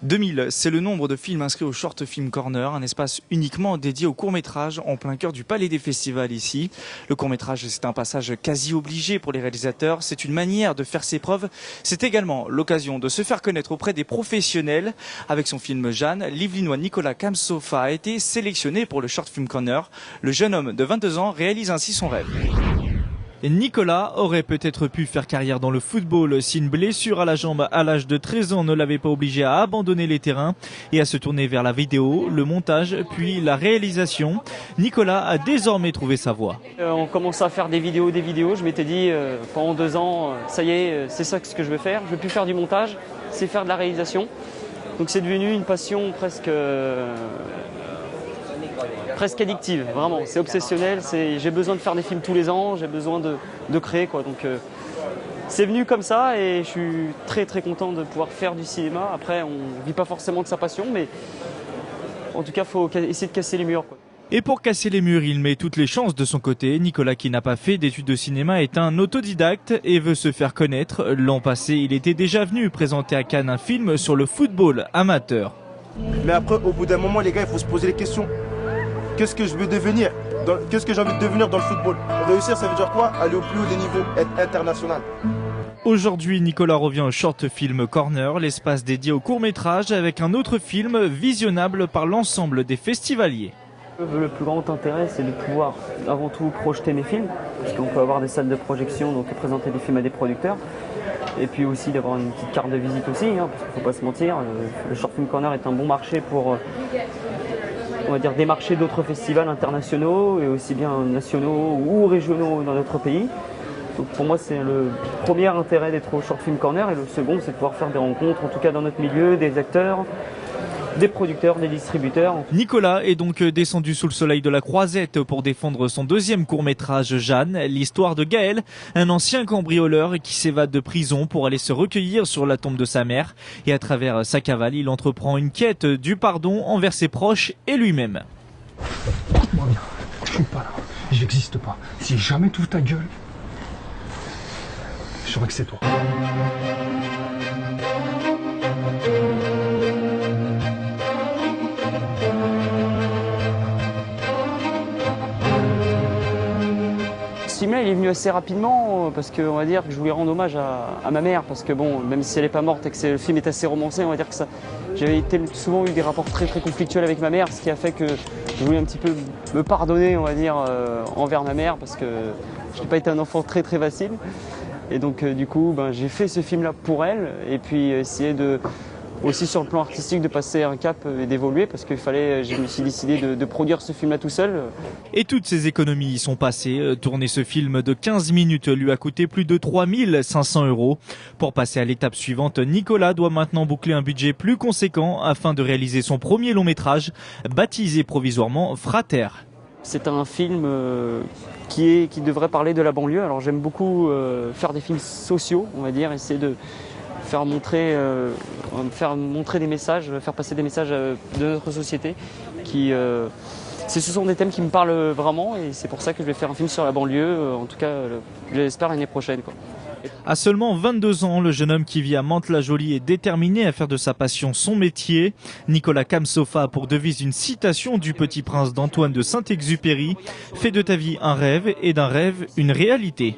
2000, c'est le nombre de films inscrits au Short Film Corner, un espace uniquement dédié au court-métrage en plein cœur du Palais des Festivals ici. Le court-métrage, c'est un passage quasi obligé pour les réalisateurs. C'est une manière de faire ses preuves. C'est également l'occasion de se faire connaître auprès des professionnels. Avec son film Jeanne, l'Yvelinois Nicolas Kamsofa a été sélectionné pour le Short Film Corner. Le jeune homme de 22 ans réalise ainsi son rêve. Et Nicolas aurait peut-être pu faire carrière dans le football si une blessure à la jambe à l'âge de 13 ans ne l'avait pas obligé à abandonner les terrains et à se tourner vers la vidéo, le montage, puis la réalisation. Nicolas a désormais trouvé sa voie. On commence à faire des vidéos. Je m'étais dit pendant 2 ans, ça y est, c'est ça ce que je veux faire. Je veux plus faire du montage, c'est faire de la réalisation. Donc c'est devenu une passion presque addictive, vraiment. C'est obsessionnel, j'ai besoin de faire des films tous les ans, j'ai besoin de créer, quoi. Donc c'est venu comme ça et je suis très très content de pouvoir faire du cinéma. Après, on ne vit pas forcément de sa passion, mais en tout cas, il faut essayer de casser les murs, quoi. Et pour casser les murs, il met toutes les chances de son côté. Nicolas, qui n'a pas fait d'études de cinéma, est un autodidacte et veut se faire connaître. L'an passé, il était déjà venu présenter à Cannes un film sur le football amateur. Mais après, au bout d'un moment, les gars, il faut se poser les questions. Qu'est-ce que je veux devenir? Qu'est-ce que j'ai envie de devenir dans le football? Réussir, ça veut dire quoi? Aller au plus haut des niveaux, être international. Aujourd'hui, Nicolas revient au Short Film Corner, l'espace dédié au court-métrage, avec un autre film visionnable par l'ensemble des festivaliers. Le plus grand intérêt, c'est de pouvoir avant tout projeter mes films, parce qu'on peut avoir des salles de projection, donc présenter des films à des producteurs. Et puis aussi d'avoir une petite carte de visite aussi, parce qu'il ne faut pas se mentir. Le Short Film Corner est un bon marché pour, on va dire, démarcher d'autres festivals internationaux et aussi bien nationaux ou régionaux dans notre pays. Donc pour moi, c'est le premier intérêt d'être au Short Film Corner, et le second, c'est de pouvoir faire des rencontres, en tout cas dans notre milieu, des acteurs, des producteurs, des distributeurs. Nicolas est donc descendu sous le soleil de la Croisette pour défendre son deuxième court-métrage Jeanne, l'histoire de Gaël, un ancien cambrioleur qui s'évade de prison pour aller se recueillir sur la tombe de sa mère. Et à travers sa cavale, il entreprend une quête du pardon envers ses proches et lui-même. Écoute-moi bien, je suis pas là, j'existe pas. Si jamais tu ouvres ta gueule, je saurais que c'est toi. Ce film-là, il est venu assez rapidement parce qu'on va dire que je voulais rendre hommage à ma mère, parce que bon, même si elle n'est pas morte et que le film est assez romancé, on va dire que j'avais souvent eu des rapports très très conflictuels avec ma mère, ce qui a fait que je voulais un petit peu me pardonner, on va dire, envers ma mère, parce que je n'ai pas été un enfant très très facile. Et donc du coup, j'ai fait ce film-là pour elle, et puis essayer aussi sur le plan artistique de passer un cap et d'évoluer, parce qu'il fallait, je me suis décidé de produire ce film là tout seul. Et toutes ces économies y sont passées. Tourner ce film de 15 minutes lui a coûté plus de 3 500 €. Pour passer à l'étape suivante, Nicolas doit maintenant boucler un budget plus conséquent afin de réaliser son premier long métrage, baptisé provisoirement Frater. C'est un film qui devrait parler de la banlieue. Alors j'aime beaucoup faire des films sociaux, on va dire, essayer de faire montrer des messages, faire passer des messages de notre société. Ce sont des thèmes qui me parlent vraiment, et c'est pour ça que je vais faire un film sur la banlieue, en tout cas j'espère l'année prochaine, quoi. À seulement 22 ans, le jeune homme qui vit à Mantes-la-Jolie est déterminé à faire de sa passion son métier. Nicolas Kamsofa a pour devise une citation du Petit Prince d'Antoine de Saint-Exupéry: « Fais de ta vie un rêve et d'un rêve une réalité ».